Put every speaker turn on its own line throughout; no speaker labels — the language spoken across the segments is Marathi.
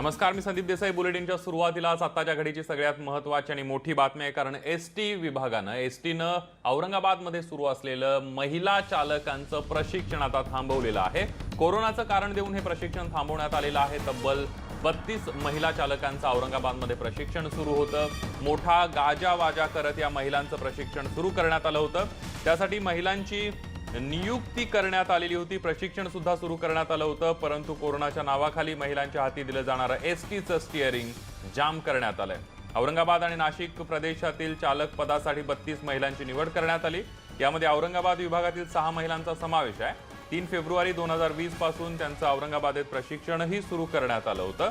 नमस्कार, मी संदीप देसाई. बुलेटिनच्या सुरुवातीलाच आताच्या घडीची सगळ्यात महत्त्वाची आणि मोठी बातमी आहे, कारण एसटी विभागानं एसटीनं औरंगाबादमध्ये सुरू असलेलं महिला चालकांचं प्रशिक्षण आता थांबवलेलं आहे. कोरोनाचं कारण देऊन हे प्रशिक्षण थांबवण्यात आलेलं आहे. तब्बल 32 महिला चालकांचं औरंगाबादमध्ये प्रशिक्षण सुरू होतं. मोठा गाजावाजा करत या महिलांचं प्रशिक्षण सुरू करण्यात आलं होतं. त्यासाठी महिलांची नियुक्ती करण्यात आलेली होती. प्रशिक्षण सुद्धा सुरू करण्यात आलं होतं, परंतु कोरोनाच्या नावाखाली महिलांच्या हाती दिलं जाणारं एसटीचं स्टिअरिंग जाम करण्यात आलंय. औरंगाबाद आणि नाशिक प्रदेशातील चालक पदासाठी 32 महिलांची निवड करण्यात आली. यामध्ये औरंगाबाद विभागातील 6 महिलांचा समावेश आहे. 3 फेब्रुवारी 2020 पासून त्यांचं औरंगाबादेत प्रशिक्षणही सुरू करण्यात आलं होतं.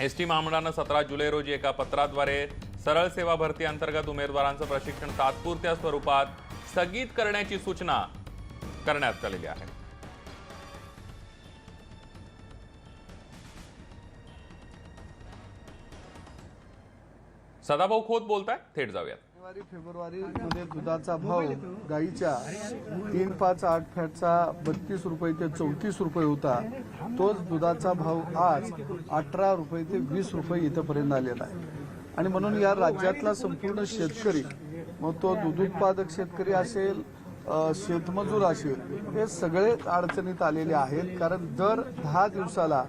एसटी महामंडळानं 17 जुलै रोजी एका पत्राद्वारे सरळ सेवा भरती अंतर्गत उमेदवारांचं प्रशिक्षण तात्पुरत्या स्वरूपात स्थगित करण्याची सूचना करण्यात आलेली आहे. सदाभाऊ खोत बोलताय, थेट जाऊयात.
फेब्रुवारी मध्ये दुधाचा भाव गाईच्या 3-5-8 फॅटचा 32 रुपये ते 34 रुपये होता. तोच दुधाचा भाव आज 18 रुपये ते 20 रुपये इथपर्यंत आलेला आहे. आणि म्हणून या राज्यातला संपूर्ण शेतकरी, मग तो दूध उत्पादक शेतकरी असेल, शेतमजूर असेल, हे सगळे अडचणीत आलेले आहेत. कारण दर 10 दिवसाला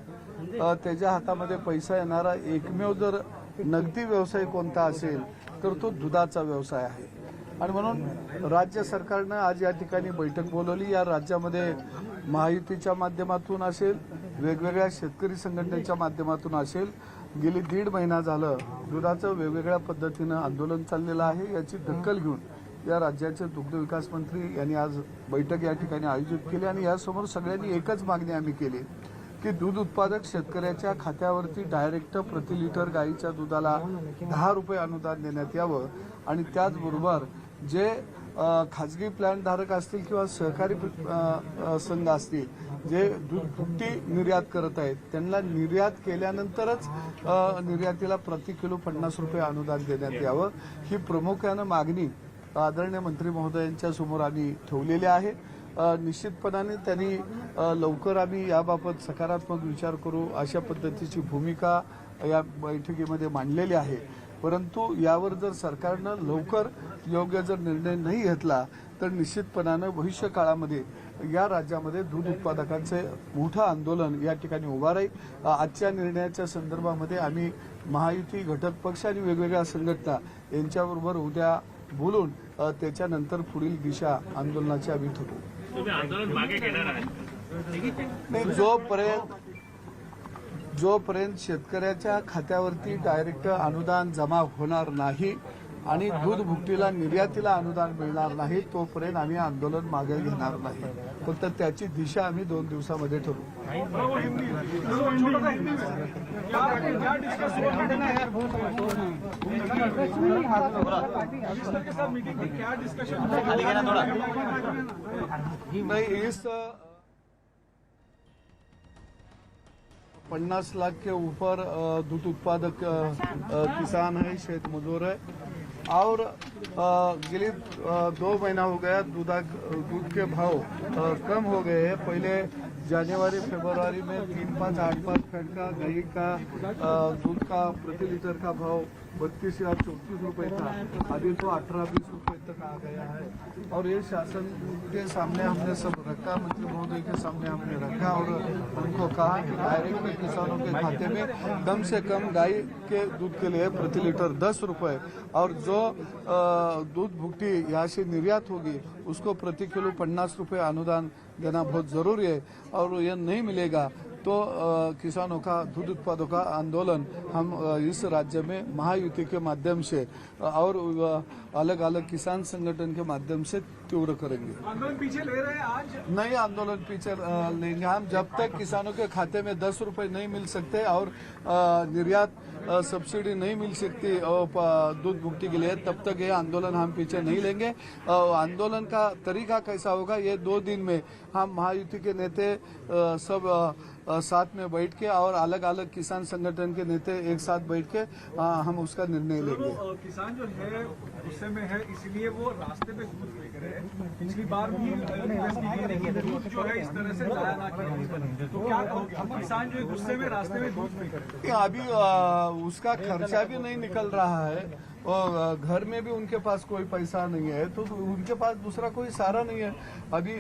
त्याच्या हातामध्ये पैसा येणारा एकमेव जर नगदी व्यवसाय कोणता असेल तर तो दुधाचा व्यवसाय आहे. आणि म्हणून राज्य सरकारनं आज या ठिकाणी बैठक बोलवली. या राज्यामध्ये महायुतीच्या माध्यमातून असेल, वेगवेगळ्या शेतकरी संघटनेच्या माध्यमातून असेल, गेली 1.5 महिना झालं दुधाचं वेगवेगळ्या पद्धतीनं आंदोलन चाललेलं आहे. याची दखल घेऊन या राज्याचे दुग्ध विकास मंत्री यांनी आज बैठक या ठिकाणी आयोजित केली. आणि यासमोर सगळ्यांनी एकच मागणी आम्ही केली की दूध उत्पादक शेतकऱ्याच्या खात्यावरती डायरेक्ट प्रति लिटर गाईच्या दुधाला 10 रुपये अनुदान देण्यात यावं. आणि त्याचबरोबर जे खाजगी प्लॅन धारक असतील किंवा सहकारी संघ असतील जे दूध भुकटी निर्यात करत आहेत, त्यांना निर्यात केल्यानंतरच निर्यातीला प्रति किलो 50 रुपये अनुदान देण्यात यावं. ही प्रामुख्यानं मागणी आदरणीय मंत्री महोदयांच्या समोर आम्ही ठेवलेली आहे. निश्चितपणाने त्यांनी लवकर आम्ही याबाबत सकारात्मक विचार करू अशा पद्धतीची भूमिका या बैठकीमध्ये मांडलेली आहे. परंतु यावर जर सरकारनं लवकर योग्य जर निर्णय नाही घेतला तर निश्चितपणानं भविष्य काळामध्ये या राज्यामध्ये दूध उत्पादकांचे मोठं आंदोलन या ठिकाणी उभा राहील. आजच्या निर्णयाच्या संदर्भामध्ये आम्ही महायुती घटक पक्ष आणि वेगवेगळ्या संघटना यांच्याबरोबर उद्या बोलून त्याच्यानंतर पुढील दिशा आंदोलनाची आम्ही ठरवू. नाही, जोपर्यंत शेतकऱ्याच्या खात्यावरती डायरेक्ट अनुदान जमा होणार नाही आणि दूध भुकटीला निर्यातीला अनुदान मिळणार नाही तोपर्यंत आम्ही आंदोलन मागे घेणार नाही. फक्त त्याची दिशा आम्ही 2 दिवसामध्ये ठरवू. नहीं, इस 50 लाख के ऊपर दूध उत्पादक किसान है, शेत मजदूर है और गेली 2 महीना हो गया दूध के भाव कम हो गए हैं. पहले जनवरी फरवरी में 3-5-8 फैट का गाय का दूध का प्रति लीटर का भाव 32 या 34 रुपये था. अभी तो 18-20 रुपये तक आ गया है. और ये शासन के सामने हमने सब रखा, मंत्री महोदय के सामने हमने रखा और उनको कहा कि डायरेक्ट किसानों के खाते में कम से कम गाय के दूध के लिए प्रति लीटर 10 रुपये और जो दूध भुकटी यहाँ से निर्यात होगी उसको प्रति किलो 50 रुपये अनुदान देना बहुत जरूरी है. और ये नहीं मिलेगा तो किसानों का दूध उत्पादों का आंदोलन हम इस राज्य में महायुति के माध्यम से और अलग अलग किसान संगठन के माध्यम से तीव्र करेंगे.
आंदोलन पीछे ले रहे हैं आज?
नहीं, आंदोलन पीछे लेंगे हम जब तक किसानों के खाते में 10 रुपए नहीं मिल सकते और निर्यात सब्सिडी नहीं मिल सकती दूध भुकटी के लिए, तब तक ये आंदोलन हम पीछे नहीं लेंगे. आंदोलन का तरीका कैसा होगा ये 2 दिन में हम महायुति के नेता सब साथ में बैठ के और अलग अलग किसान संगठन के नेता एक साथ बैठ के हम उसका निर्णय लेंगे।
किसान जो है गुस्से में है, इसलिए वो रास्ते पे दूध फेंक रहे हैं। पिछली बार भी दूध जो है इस तरह से जाया ना किया, तो क्या कहोगे? हम किसान जो है गुस्से में रास्ते में दूध फेंक रहे हैं।
अभी उसका खर्चा भी नहीं निकल रहा है और घर में भी उनके पास कोई पैसा नहीं है, तो उनके पास दूसरा कोई सहारा नहीं है। अभी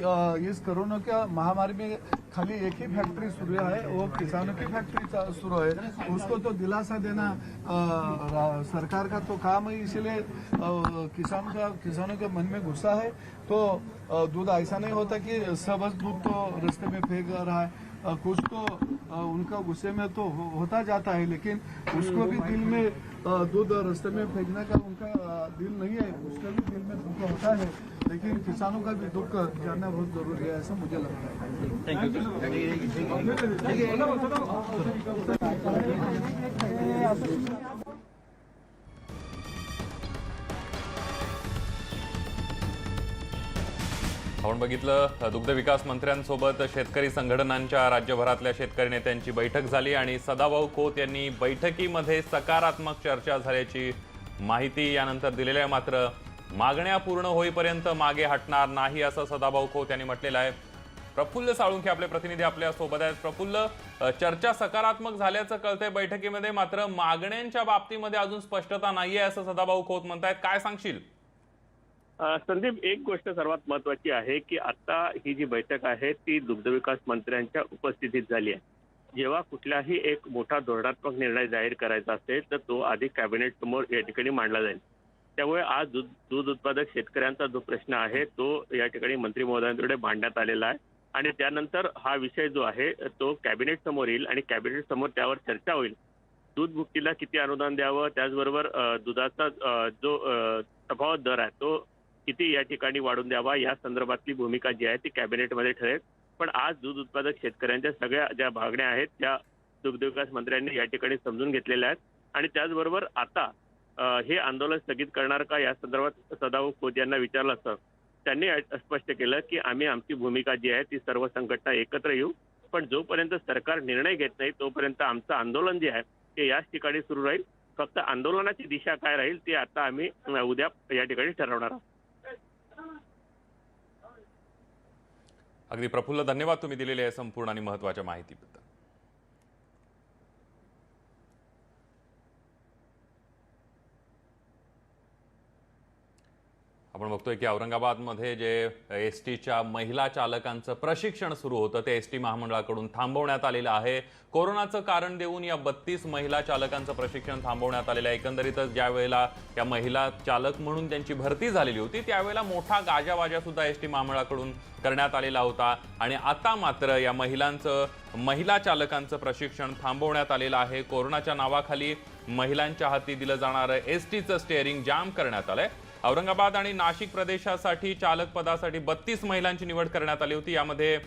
इस कोरोना का महामारी में खाली एक ही फैक्ट्री शुरू है, वो किसानों की फैक्ट्री शुरू है। उसको तो दिलासा देना सरकार का तो काम है, इसीलिए किसानों के मन में गुस्सा है। तो दूध ऐसा नहीं होता कि सब दूध तो रास्ते में फेंक रहा है, कुछ तो उनका गुस्से में तो होता जाता है, लेकिन उसको भी दिल में दूध रास्ते में फेंकने का उनका दिल नहीं है, उसका भी दिल में दुख होता है, लेकिन किसानों का भी दुख जानना बहुत जरूरी है, ऐसा मुझे लगता है।
आपण बघितलं दुग्ध विकास मंत्र्यांसोबत शेतकरी संघटनांच्या राज्यभरातल्या शेतकरी नेत्यांची बैठक झाली आणि सदाभाऊ खोत यांनी बैठकीमध्ये सकारात्मक चर्चा झाल्याची माहिती यानंतर दिलेली आहे। मात्र मागण्या पूर्ण होईपर्यंत मागे हटणार नाही असं सदाभाऊ खोत यांनी म्हटलेलं आहे। प्रफुल्ल साळुंखे आपले प्रतिनिधी आपल्या सोबत आहेत। प्रफुल्ल, चर्चा सकारात्मक झाल्याचं कळतंय बैठकीमध्ये, मात्र मागण्यांच्या बाबतीमध्ये अजून स्पष्टता नाहीये असं सदाभाऊ खोत म्हणतायत, काय सांगशील?
संदीप, एक गोष्ट सर्वात महत्वाची आहे की आता ही जी बैठक आहे ती दुग्धविकास मंत्र्यांच्या उपस्थितीत झाली आहे। जेव्हा कुठलाही एक मोठा धोरणात्मक निर्णय जाहीर करायचा असेल तर तो आधी कॅबिनेट समोर या ठिकाणी मांडला जाईल। त्यामुळे आज दूध उत्पादक शेतकऱ्यांचा जो प्रश्न आहे तो या ठिकाणी मंत्री महोदयांकडे मांडण्यात आलेला आहे आणि त्यानंतर हा विषय जो आहे तो कॅबिनेट समोर येईल आणि कॅबिनेट समोर त्यावर चर्चा होईल। दूध भुकटीला किती अनुदान द्यावं, त्याचबरोबर दुधाचा जो तफावत दर आहे तो किती या ठिकाणी वाढून द्यावा या संदर्भातली भूमिका जी आहे ती कॅबिनेटमध्ये ठरेल। पण आज दूध उत्पादक शेतकऱ्यांच्या सगळ्या ज्या मागण्या आहेत त्या दुग्ध विकास मंत्र्यांनी या ठिकाणी समजून घेतलेल्या आहेत आणि त्याचबरोबर आता हे आंदोलन स्थगित करणार का या संदर्भात सदाभाऊ खोत यांना विचारलं असतं त्यांनी स्पष्ट केलं की आम्ही आमची भूमिका जी आहे ती सर्व संघटना एकत्र येऊ, पण जोपर्यंत सरकार निर्णय घेत नाही तोपर्यंत आमचं आंदोलन जे आहे ते याच ठिकाणी सुरू राहील। फक्त आंदोलनाची दिशा काय राहील ते आता आम्ही उद्या या ठिकाणी ठरवणार आहोत।
अगदी प्रफुल्ल, धन्यवाद तुम्ही दिलेली आहे संपूर्ण आणि महत्त्वाच्या माहितीबद्दल। आपण बघतोय की औरंगाबादमध्ये जे एसटीच्या महिला चालकांचं प्रशिक्षण सुरू होतं ते एसटी महामंडळाकडून थांबवण्यात आलेलं आहे। कोरोनाचं कारण देऊन या 32 महिला चालकांचं प्रशिक्षण थांबवण्यात आलेलं आहे। एकंदरीतच ज्या वेळेला या महिला चालक म्हणून त्यांची भरती झालेली होती त्यावेळेला मोठा गाजावाजा सुद्धा एसटी महामंडळाकडून करण्यात आलेला होता आणि आता मात्र या महिला चालकांचं प्रशिक्षण थांबवण्यात आलेलं आहे। कोरोनाच्या नावाखाली महिलांच्या हाती दिलं जाणारं एसटीचं स्टीअरिंग जाम करण्यात आलंय। औरंगाबाद आणि नाशिक प्रदेशासाठी चालक पदासाठी 32 महिलांची निवड करण्यात आली होती। यामध्ये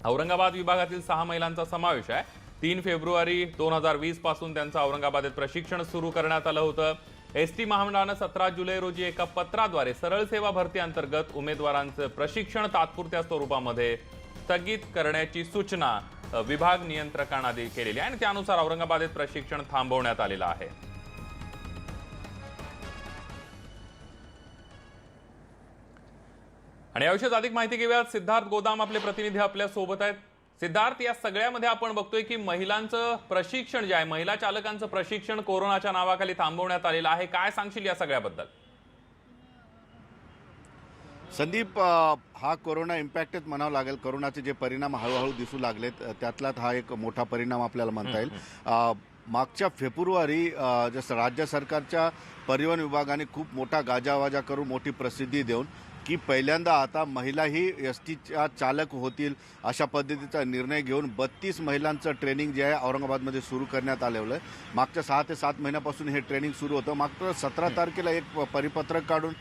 औरंगाबाद विभागातील 6 महिलांचा समावेश आहे। 3 फेब्रुवारी 2020 पासून त्यांचं औरंगाबादेत प्रशिक्षण सुरू करण्यात आलं होतं। एसटी महामंडळानं 17 जुलै रोजी एका पत्राद्वारे सरळ सेवा भरती अंतर्गत उमेदवारांचं प्रशिक्षण तात्पुरत्या स्वरूपामध्ये स्थगित करण्याची सूचना विभाग नियंत्रकांना केलेली आहे आणि त्यानुसार औरंगाबादेत प्रशिक्षण थांबवण्यात आलेलं आहे। आणि याविषयी अधिक माहिती घेऊयात। सिद्धार्थ गोदाम आपले प्रतिनिधी आपल्या सोबत आहेत। सिद्धार्थ, या सगळ्यामध्ये आपण बघतोय की महिलांचं प्रशिक्षण जे आहे, महिला चालकांचं प्रशिक्षण कोरोनाच्या नावाखाली थांबवण्यात आलेलं आहे, काय सांगशील या सगळ्याबद्दल?
संदीप, हा कोरोना इम्पॅक्टच म्हणावं लागेल। कोरोनाचे जे परिणाम हळूहळू दिसू लागलेत त्यातलाच हा एक मोठा परिणाम आपल्याला म्हणता येईल। मागच्या फेब्रुवारी जसं राज्य सरकारच्या परिवहन विभागाने खूप मोठा गाजावाजा करून मोठी प्रसिद्धी देऊन की पहिल्यांदा आता महिलाही एसटीच्या चालक होतील अशा पद्धतीचा निर्णय घेऊन 32 महिलांचं ट्रेनिंग जे आहे औरंगाबादमध्ये सुरू करण्यात आलेलं आहे। मागच्या 6 ते 7 महिन्यापासून हे ट्रेनिंग सुरू होतं। मात्र 17 तारखेला एक परिपत्रक काढून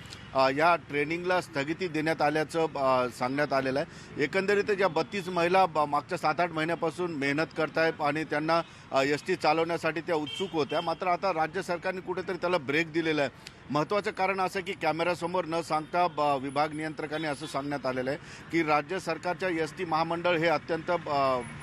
या ट्रेनिंगला स्थगिती देण्यात आल्याचं सांगण्यात आलेलं आहे। एकंदरीत ज्या 32 महिला मागच्या 7-8 महिन्यापासून मेहनत करतायत आणि त्यांना एसटी चालवण्यासाठी त्या उत्सुक होत्या, मात्र आता राज्य सरकारने कुठेतरी त्याला ब्रेक दिलेला आहे। महत्त्वाचं कारण असं की कॅमेऱ्यासमोर न सांगता विभाग नियंत्रकांनी असं सांगण्यात आलेलं आहे की राज्य सरकारच्या एसटी महामंडळ हे अत्यंत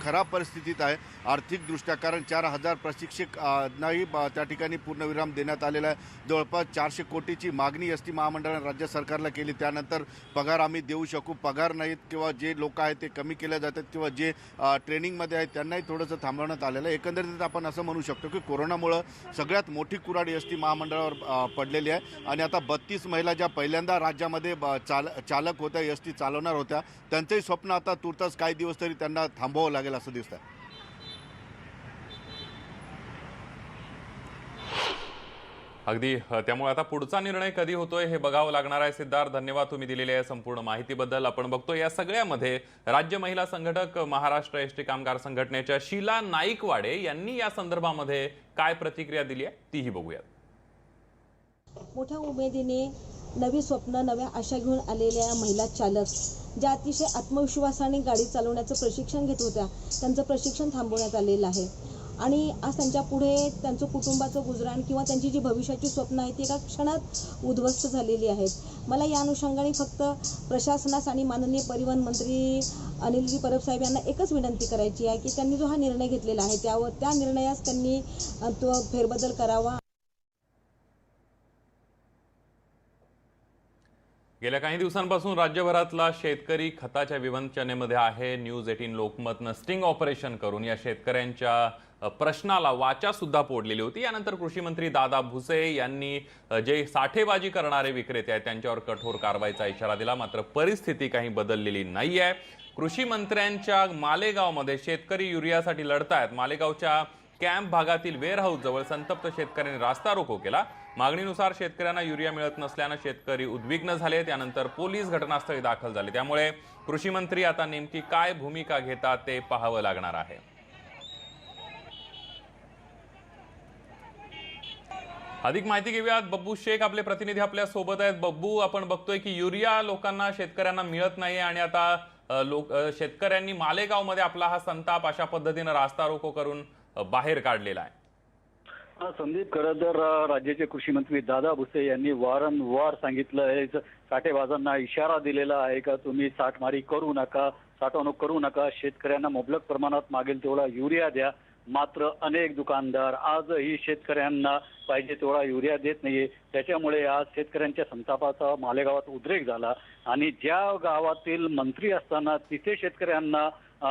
खराब परिस्थितीत आहे आर्थिकदृष्ट्या, कारण 4,000 प्रशिक्षकांनाही त्या ठिकाणी पूर्णविराम देण्यात आलेला आहे। जवळपास 400 कोटीची मागणी एसटी महामंडळाने राज्य सरकारला केली, त्यानंतर पगार आम्ही देऊ शकू, पगार नाहीत किंवा जे लोक आहेत ते कमी केले जातात किंवा जे ट्रेनिंगमध्ये आहेत त्यांनाही थोडंसं थांबवण्यात आलेलं आहे। एकंदरीत आपण असं म्हणू शकतो की कोरोनामुळं सगळ्यात मोठी कुऱ्हाड एसटी महामंडळावर पडलेली आहे आणि आता 32 महिला ज्या पहिल्यांदा राज्यामध्ये चालक होत्या, एसटी चालवणार होत्या, त्यांचंही स्वप्न आता तुर्तास काही दिवस तरी त्यांना थांबवावं लागेल असं दिसतं।
अगदी त्यामुळे आता पुढचा निर्णय कधी होतोय हे बघावं लागणार आहे। सिद्धार्थ, धन्यवाद तुम्ही दिलेल्या या संपूर्ण माहितीबद्दल। आपण बघतो या सगळ्यामध्ये राज्य महिला संघटक महाराष्ट्र एसटी कामगार संघटनेच्या शीला नाईकवाडे यांनी या संदर्भामध्ये काय प्रतिक्रिया दिली आहे तीही बघूयात।
मोठ्या उमेदीने नवी स्वप्न, नव्या आशा घेऊन आलेल्या महिला चालक ज्या अतिशय आत्मविश्वासाने गाडी चालवण्याचं प्रशिक्षण घेत होत्या, त्यांचं प्रशिक्षण थांबवण्यात आलेलं आहे आणि आज त्यांच्या पुढे त्यांचं कुटुंबाचं गुजराण किंवा त्यांची जी भविष्याची स्वप्न आहेत ती एका क्षणात उद्ध्वस्त झालेली आहेत। मला या अनुषंगाने फक्त प्रशासनास आणि माननीय परिवहन मंत्री अनिलजी परब साहेब यांना एकच विनंती करायची आहे की त्यांनी जो हा निर्णय घेतलेला आहे त्या निर्णयास त्यांनी तो फेरबदल करावा।
गेल्या काही दिवसांपासून राज्यभरातला शेतकरी खताच्या विवंचनेमध्ये आहे। न्यूज 18 लोकमतनं स्टिंग ऑपरेशन करून या शेतकऱ्यांच्या प्रश्नाला वाचा सुद्धा फोडलेली होती। यानंतर कृषी मंत्री दादा भुसे यांनी जे साठेबाजी करणारे विक्रेते आहेत त्यांच्यावर कठोर कारवाईचा इशारा दिला। मात्र परिस्थिती काही बदललेली नाहीये। कृषी मंत्र्यांच्या मालेगावमध्ये शेतकरी युरियासाठी लढतायत। मालेगावच्या कॅम्प भागातील वेअरहाऊस जवळ संतप्त शेतकऱ्यांनी रास्ता रोको केला। मागणीनुसार शेतकऱ्यांना युरिया मिळत नसल्याने शेतकरी उद्विग्न झाले। त्यानंतर पोलीस घटनास्थळी दाखल झाले। त्यामुळे कृषी मंत्री आता नेमकी काय भूमिका घेतात ते पाहावं लागणार आहे। अधिक माहिती घेऊयात। बब्बू शेख आपले प्रतिनिधी आपल्या सोबत आहेत। बब्बू, आपण बघतोय की युरिया लोकांना, शेतकऱ्यांना मिळत नाही आणि आता शेतकऱ्यांनी मालेगावमध्ये आपला हा संताप अशा पद्धतीने रास्ता रोको करून बाहेर काढलेला आहे।
संदीप, खरं तर राज्याचे कृषी मंत्री दादा भुसे यांनी वारंवार सांगितलं आहे, साठेबाजांना इशारा दिलेला आहे का तुम्ही साठमारी करू नका, साठवणूक करू नका, शेतकऱ्यांना मुबलक प्रमाणात मागेल तेवढा युरिया द्या। मात्र अनेक दुकानदार आजही शेतकऱ्यांना पाहिजे तेवढा युरिया देत नाहीये। त्याच्यामुळे आज शेतकऱ्यांच्या संतापाचा मालेगावात उद्रेक झाला आणि ज्या गावातील मंत्री असताना तिथे शेतकऱ्यांना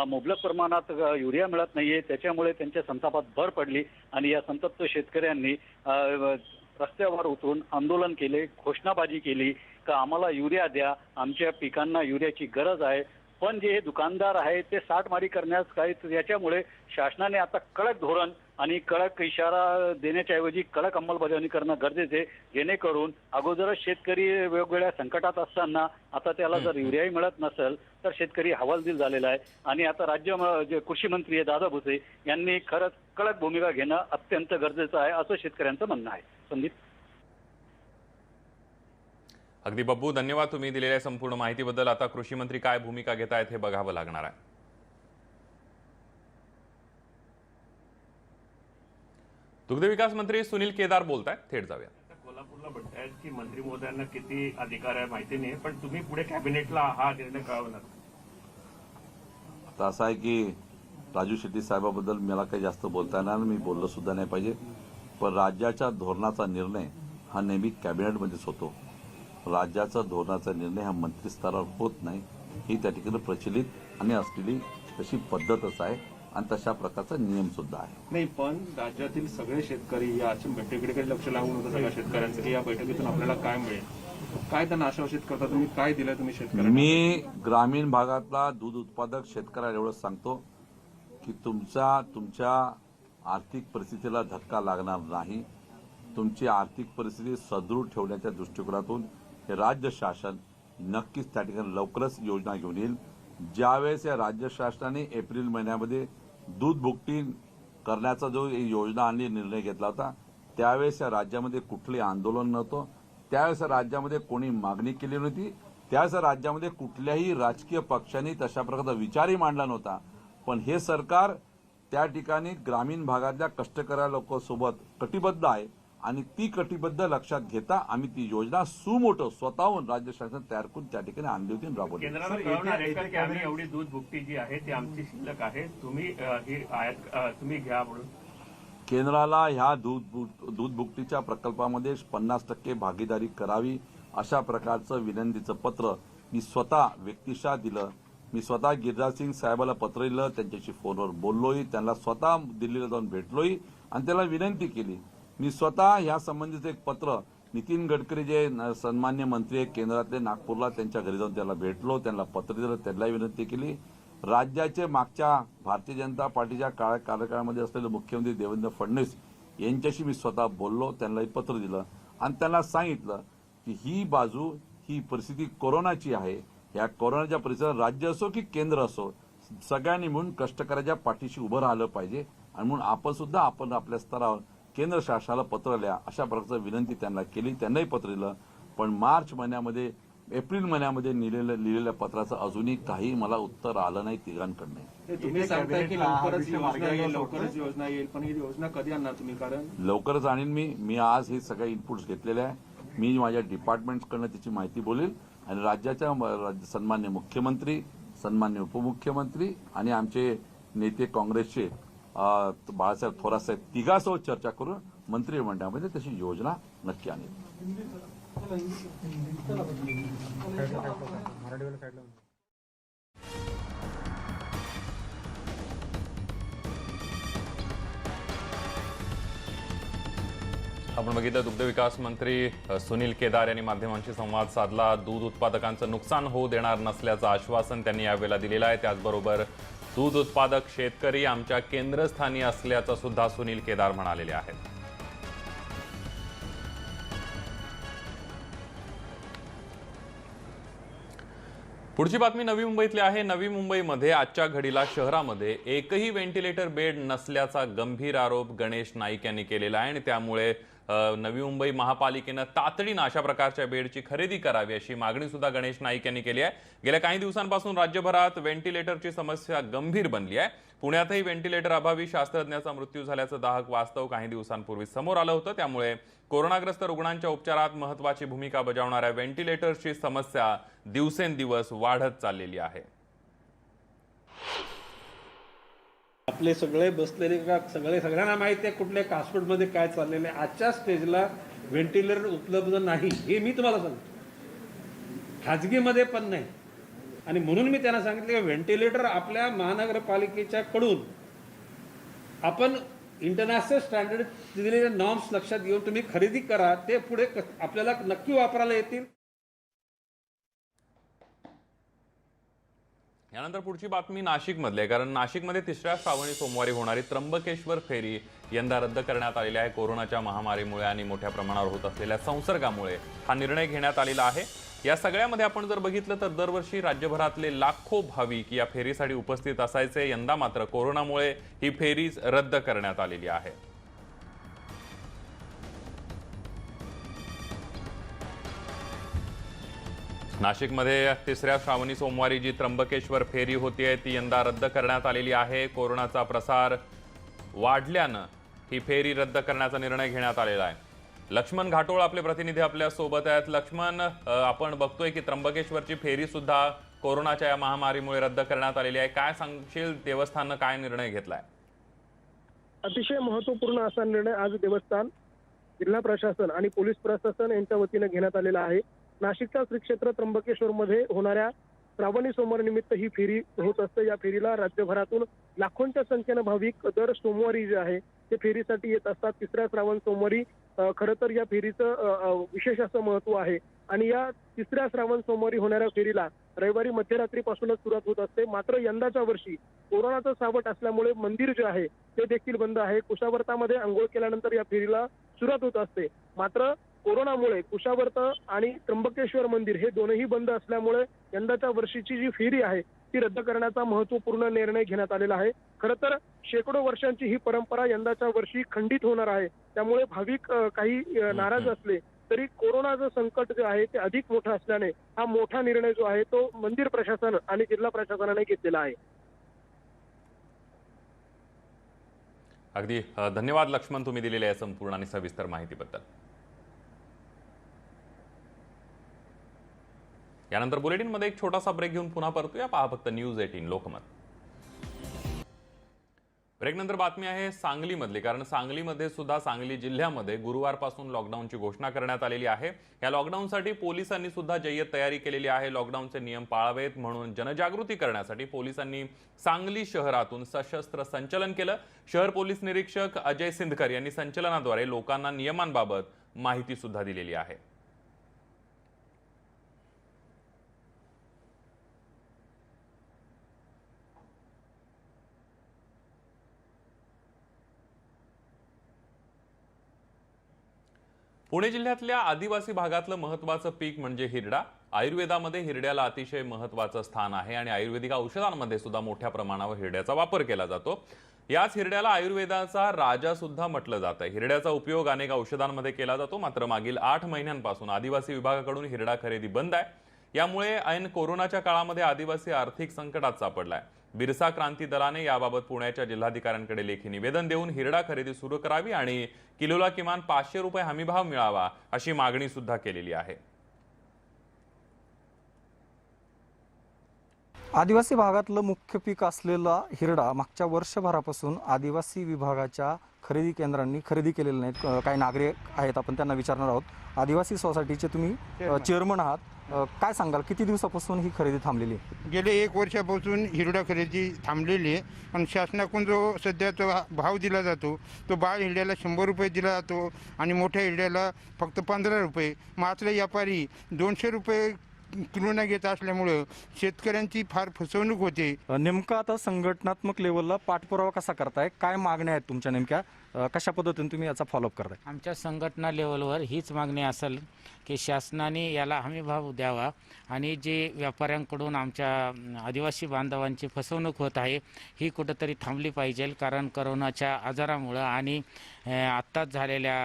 मुबलक प्रमाणात युरिया मिळत नाहीये, त्याच्यामुळे त्यांच्या संतापात भर पडली आणि या संतप्त शेतकऱ्यांनी रस्त्यावर उतरून आंदोलन केले, घोषणाबाजी केली का आम्हाला युरिया द्या, आमच्या पिकांना युरियाची गरज आहे। पण जे दुकानदार आहेत ते साठमारी करण्यास काही, याच्यामुळे शासनाने आता कडक धोरण आणि कडक इशारा देण्याच्या ऐवजी कडक अंमलबजावणी करणं गरजेचे आहे, जेणेकरून अगोदरच शेतकरी वेगवेगळ्या संकटात असताना आता त्याला जर युरियाही मिळत नसेल तर शेतकरी हवालदिल झालेला आहे आणि आता जे कृषी मंत्री दादा भुसे यांनी खरंच कडक भूमिका घेणं अत्यंत गरजेचं आहे असं शेतकऱ्यांचं म्हणणं आहे। संदीप,
अगदी बब्बू, धन्यवाद तुम्ही दिलेल्या संपूर्ण माहितीबद्दल। आता कृषी मंत्री काय भूमिका घेत आहेत हे बघावं लागणार आहे। दुग्ध विकास मंत्री सुनील केदार बोलतायत, थेट जाऊया।
कोल्हापूरला म्हणतायत की मंत्री महोदयांना किती अधिकार आहे माहिती नाही, पण तुम्ही पुढे कॅबिनेटला हा निर्णय कळवणार।
आता असं आहे की राजू शेट्टी साहेबाबद्दल मला काही जास्त बोलता येणार, मी बोललो सुद्धा नाही पाहिजे, पण राज्याच्या धोरणाचा निर्णय हा नेहमी कॅबिनेटमध्येच होतो। राज्याचा धोरणाचा निर्णय हा मंत्री स्तरावर होत नाही, ही त्या ठिकाणी प्रचलित आणि असलेली तशी पद्धतच आहे आणि तशा प्रकारचा नियम सुद्धा आहे।
नाही, पण राज्यातील सगळे शेतकरी या बैठकीकडे लक्ष लागून होतं सगळ्या शेतकऱ्यांचं की या बैठकीतून आपल्याला काय मिळेल, काय त्यांना आश्वासित करता तुम्ही, काय दिलं तुम्ही शेतकऱ्यांना?
मी ग्रामीण भागातला दूध उत्पादक शेतकऱ्याला एवढंच सांगतो की तुमच्या आर्थिक परिस्थितीला धक्का लागणार नाही। तुमची आर्थिक परिस्थिती सदृढ ठेवण्याच्या दृष्टिकोनातून हे राज्य शासन नक्कीच त्या ठिकाणी लवकरच योजना घेऊन येईल। ज्यावेळेस या राज्य शासनाने एप्रिल महिन्यामध्ये दूध भुकटी करण्याचा जो योजना आणि निर्णय घेतला होता, त्यावेळेस या राज्यामध्ये कुठले आंदोलन नव्हतं, त्यावेळेस राज्यामध्ये कोणी मागणी केली नव्हती, त्यावेळेस राज्यामध्ये कुठल्याही राजकीय पक्षांनी तशा प्रकारचा विचारही मांडला नव्हता। पण हे सरकार त्या ठिकाणी ग्रामीण भागातल्या कष्टकऱ्या लोकांसोबत कटिबद्ध आहे आणि ती कटिबद्ध लक्षात घेता आम्ही ती योजना सुमोटो स्वतःहून राज्य शासन तयार करून त्या ठिकाणी आणली होती आणि राबवली.
केंद्राला कळवणार आहे का की आम्ही एवढी दूध भुकटी जी आहे ती आमची शिल्लक आहे, तुम्ही ही आयात तुम्ही घ्या म्हणून?
केंद्राला ह्या दूध भुकटीच्या प्रकल्पामध्ये 50% भागीदारी करावी अशा प्रकारचं विनंतीचं पत्र मी स्वतः व्यक्तिशः दिलं. मी स्वतः गिरिराज सिंग साहेबाला पत्र लिहिलं, त्यांच्याशी फोनवर बोललोही, त्यांना स्वतः दिल्लीला जाऊन भेटलोही आणि त्याला विनंती केली. मी स्वतः या संबंधीचं एक पत्र नितीन गडकरी जे सन्मान्य मंत्री आहेत केंद्रातले, नागपूरला त्यांच्या घरी जाऊन त्याला भेटलो, त्यांना पत्र दिलं, त्यांनाही विनंती केली. राज्याचे मागच्या भारतीय जनता पार्टीच्या कार्यकाळामध्ये असलेले मुख्यमंत्री देवेंद्र फडणवीस यांच्याशी मी स्वतः बोललो, त्यांनाही पत्र दिलं आणि त्यांना सांगितलं की ही बाजू, ही परिस्थिती कोरोनाची आहे. या कोरोनाच्या परिस्थितीत राज्य असो की केंद्र असो, सगळ्यांनी मिळून कष्टकऱ्याच्या पाठीशी उभं राहिलं पाहिजे आणि म्हणून आपण आपल्या स्तरावर केंद्र शासनाला पत्र लिहा अशा प्रकारची विनंती त्यांना केली. त्यांनाही पत्र दिलं. पण एप्रिल महिन्यामध्ये लिहिलेल्या पत्राचं अजूनही काही मला उत्तर आलं नाही तिघांकडनं.
तुम्ही सांगताय की लवकरच योजना येईल, पण ही योजना कधी आणणार तुम्ही? कारण
लवकरच आणीन मी आज हे सगळे इनपुट्स घेतलेले आहे. मी माझ्या डिपार्टमेंटकडनं त्याची माहिती बोलेल आणि राज्याच्या सन्मान्य मुख्यमंत्री, सन्मान्य उपमुख्यमंत्री आणि आमचे नेते काँग्रेसचे बाळासाहेब थोरात साहेब तिघांसोबत चर्चा करून मंत्रिमंडळामध्ये तशी योजना नक्की आणेल.
आपण बघितलं दुग्ध विकास मंत्री सुनील केदार यांनी माध्यमांशी संवाद साधला. दूध उत्पादकांचं नुकसान होऊ देणार नसल्याचं आश्वासन त्यांनी यावेळेला दिलेलं आहे. त्याचबरोबर दूध उत्पादक शेतकरी आमच्या केंद्रस्थानी असल्याचं सुद्धा सुनील केदार म्हणालेले आहेत. पुढची बातमी नवी मुंबईतली आहे. नवी मुंबईमध्ये आजच्या घडीला शहरामध्ये एकही व्हेंटिलेटर बेड नसल्याचा गंभीर आरोप गणेश नाईक यांनी केलेला आहे आणि त्यामुळे नवी मुंबई महापालिकेनं तातडीनं अशा प्रकारच्या बेडची खरेदी करावी अशी मागणी सुद्धा गणेश नाईक यांनी केली आहे. गेल्या काही दिवसांपासून राज्यभरात व्हेंटिलेटरची समस्या गंभीर बनली आहे. पुण्यातही व्हेंटिलेटर अभावी शास्त्रज्ञाचा मृत्यू झाल्याचं दाहक वास्तव काही दिवसांपूर्वी समोर आलं होतं. त्यामुळे कोरोनाग्रस्त रुग्णांच्या उपचारात महत्त्वाची भूमिका बजावणाऱ्या व्हेंटिलेटरची समस्या दिवसेंदिवस वाढत चाललेली आहे.
आपले सगळे बसलेले का सगळ्यांना माहिती आहे कुठल्या हॉस्पिटलमध्ये काय चाललेलं आहे. आजच्या स्टेजला व्हेंटिलेटर उपलब्ध नाही हे मी तुम्हाला सांगतो, खाजगीमध्ये पण नाही. आणि म्हणून मी त्यांना सांगितलं की व्हेंटिलेटर आपल्या महानगरपालिकेच्या कडून आपण इंटरनॅशनल स्टँडर्ड दिलेले नॉर्म्स लक्षात घेऊन तुम्ही खरेदी करा, ते पुढे आपल्याला नक्की वापरायला येतील.
यानंतर पुढची बातमी नाशिकमधली आहे, कारण नाशिकमध्ये तिसऱ्या श्रावणी सोमवारी होणारी त्र्यंबकेश्वर फेरी यंदा रद्द करण्यात आलेली आहे. कोरोनाच्या महामारीमुळे आणि मोठ्या प्रमाणावर होत असलेल्या संसर्गामुळे हा निर्णय घेण्यात आलेला आहे. या सगळ्यामध्ये आपण जर बघितलं तर दरवर्षी राज्यभरातले लाखो भाविक या फेरीसाठी उपस्थित असायचे. यंदा मात्र कोरोनामुळे ही फेरी रद्द करण्यात आलेली आहे. नाशिकमध्ये तिसऱ्या श्रावणी सोमवारी जी त्र्यंबकेश्वर फेरी होतीये ती यंदा रद्द करण्यात आलेली आहे. कोरोनाचा प्रसार वाढल्यानं ही फेरी रद्द करण्याचा निर्णय घेण्यात आलेला आहे. लक्ष्मण घाटोळ आपले प्रतिनिधी आपल्या सोबत आहेत. लक्ष्मण, आपण बघतोय की त्र्यंबकेश्वरची फेरी सुद्धा कोरोनाच्या या महामारीमुळे रद्द करण्यात आलेली आहे. काय सांगशील, देवस्थाननं काय निर्णय घेतलाय?
अतिशय महत्वपूर्ण असा निर्णय आज देवस्थान, जिल्हा प्रशासन आणि पोलीस प्रशासन यांच्या वतीने घेण्यात आलेला आहे. नाशिकच्या श्री क्षेत्र त्र्यंबकेश्वर मध्ये होणाऱ्या श्रावणी सोमवार निमित्त ही फेरी होत असते. या फेरीला राज्यभरातून लाखोंच्या संख्येनं भाविक दर सोमवारी जे आहे ते फेरीसाठी येत असतात. तिसऱ्या श्रावण सोमवारी खरं तर या फेरीचं विशेष असं महत्व आहे आणि या तिसऱ्या श्रावण सोमवारी होणाऱ्या फेरीला रविवारी मध्यरात्रीपासूनच सुरुवात होत असते. मात्र यंदाच्या वर्षी कोरोनाचं सावट असल्यामुळे मंदिर जे आहे ते देखील बंद आहे. कुशावर्तामध्ये आंघोळ केल्यानंतर या फेरीला सुरुवात होत असते. मात्र कोरोनामुळे कुशावर्त आणि त्र्यंबकेश्वर मंदिर हे दोनही बंद असल्यामुळे यंदाच्या वर्षीची जी फेरी आहे ती रद्द करण्याचा महत्वपूर्ण निर्णय घेण्यात आलेला आहे. खरं तर शेकडो वर्षांची ही परंपरा यंदाच्या वर्षी खंडित होणार आहे. त्यामुळे भाविक काही नाराज असले तरी कोरोनाचं संकट जे आहे ते अधिक मोठं असल्याने हा मोठा निर्णय जो आहे तो मंदिर प्रशासन आणि जिल्हा प्रशासनाने घेतलेला आहे.
अगदी धन्यवाद लक्ष्मण, तुम्ही दिलेल्या या संपूर्ण आणि सविस्तर माहितीबद्दल. यानंतर बुलेटिनमध्ये एक छोटासा ब्रेक घेऊन पुन्हा परतूया. पहा फक्त न्यूज 18 लोकमत. ब्रेकनंतर बातमी आहे सांगलीमधली, कारण सांगलीमध्ये सुद्धा सांगली जिल्ह्यामध्ये गुरुवारपासून लॉकडाऊनची घोषणा करण्यात आलेली आहे. या लॉकडाऊनसाठी पोलिसांनी सुद्धा जय्यत तयारी केलेली आहे. लॉकडाऊनचे नियम पाळावेत म्हणून जनजागृती करण्यासाठी पोलिसांनी सांगली शहरातून सशस्त्र संचलन केलं. शहर पोलीस निरीक्षक अजय सिंधकर यांनी संचलनाद्वारे लोकांना नियमांबाबत माहिती सुद्धा दिलेली आहे. पुणे जिल्ह्यातल्या आदिवासी भागातलं महत्त्वाचं पीक म्हणजे हिरडा. आयुर्वेदामध्ये हिरड्याला अतिशय महत्त्वाचं स्थान आहे आणि आयुर्वेदिक औषधांमध्ये सुद्धा मोठ्या प्रमाणावर हिरड्याचा वापर केला जातो. याच हिरड्याला आयुर्वेदाचा राजा सुद्धा म्हटलं जातं. हिरड्याचा उपयोग अनेक औषधांमध्ये केला जातो. मात्र मागील 8 महिन्यांपासून आदिवासी विभागाकडून हिरडा खरेदी बंद आहे. यामुळे ऐन कोरोनाच्या काळामध्ये आदिवासी आर्थिक संकटात सापडलाय. बिरसा क्रांती दलाने याबाबत पुण्याच्या जिल्हाधिकाऱ्यांकडे लेखी निवेदन देऊन हिरडा खरेदी सुरू करावी आणि किलोला किमान 500 रुपये हमीभाव मिळावा अशी मागणी सुद्धा केलेली आहे.
आदिवासी भागातलं मुख्य पीक असलेला हिरडा मागच्या वर्षभरापासून आदिवासी विभागाच्या खरेदी केंद्रांनी खरेदी केलेले नाहीत. काही नागरिक आहेत, आपण त्यांना विचारणार आहोत. आदिवासी सोसायटीचे तुम्ही चेअरमन आहात, काय सांगाल, किती दिवसापासून ही खरेदी थांबलेली आहे?
गेले 1 वर्षापासून हिरडा खरेदी थांबलेली आहे आणि शासनाकडून जो सध्याचा भाव दिला जातो तो बाळ हिरड्याला 100 रुपये दिला जातो आणि मोठ्या हिरड्याला फक्त 15 रुपये. मात्र व्यापारी 200 रुपये किलोना घेत असल्यामुळं शेतकऱ्यांची फार फसवणूक होते.
नेमकं आता संघटनात्मक लेवलला पाठपुरावा कसा करताय, काय मागण्या आहेत तुमच्या नेमक्या, कशा पद्धतीने तुम्ही याचा फॉलोअप करताय?
आमच्या संघटना लेवलवर हीच मागणी असेल की शासनाने याला हमीभाव द्यावा आणि जे व्यापाऱ्यांकडून आमच्या आदिवासी बांधवांची फसवणूक होत आहे ही कुठंतरी थांबली पाहिजे. कारण करोनाच्या आजारामुळं आणि आत्ताच झालेल्या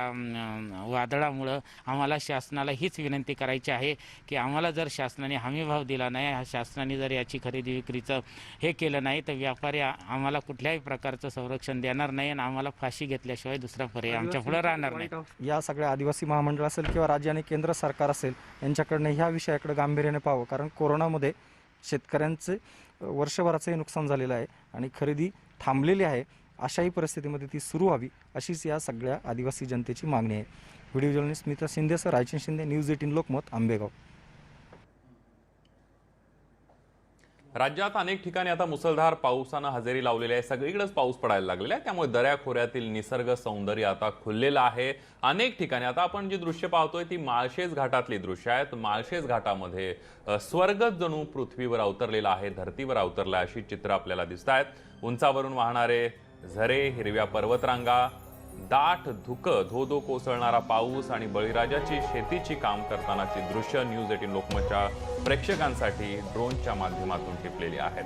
वादळामुळं आम्हाला शासनाला हीच विनंती करायची आहे की आम्हाला जर शासनाने हमीभाव दिला नाही, शासनाने जर याची खरेदी विक्रीचं हे केलं नाही तर व्यापारी आम्हाला कुठल्याही प्रकारचं संरक्षण देणार नाही आणि आम्हाला फाशी घेतल्याशिवाय दुसरा पर्याय आमच्या पुढे राहणार नाही.
या सगळ्या आदिवासी महामंडळ असेल किंवा राज्य आणि केंद्र सरकार असेल यांच्याकडनं ह्या विषयाकडे गांभीर्याने पाहावं, कारण कोरोनामध्ये शेतकऱ्यांचे वर्षभराचंही नुकसान झालेलं आहे आणि खरेदी थांबलेली आहे. अशाही परिस्थितीमध्ये ती सुरू व्हावी अशीच या सगळ्या आदिवासी जनतेची मागणी आहे. Video journalist Smita Shinde sir, Raichand Shinde, news 18 Lokmat, Ambegaon.
राज्यात अनेक ठिकाणी आता मुसळधार पावसानं हजेरी लावलेली आहे. सगळीकडेच पाऊस पडायला लागलेला आहे. त्यामुळे दऱ्याखोऱ्यातील निसर्ग सौंदर्य आता खुललेलं आहे. अनेक ठिकाणी आता आपण जी दृश्य पाहतोय ती माळशेज घाटातली दृश्य आहेत. माळशेज घाटामध्ये स्वर्गच जणू पृथ्वीवर अवतरलेला आहे, धर्तीवर अवतरला अशी चित्र आपल्याला दिसत आहेत. उंचावरून वाहणारे झरे, हिरव्या पर्वतरांगा, दाट धुकं, धो कोसळणारा पाऊस आणि बळीराजाची शेतीची काम करतानाची दृश्य न्यूज 18 लोकमतच्या प्रेक्षकांसाठी ड्रोनच्या माध्यमातून टिपलेली आहेत.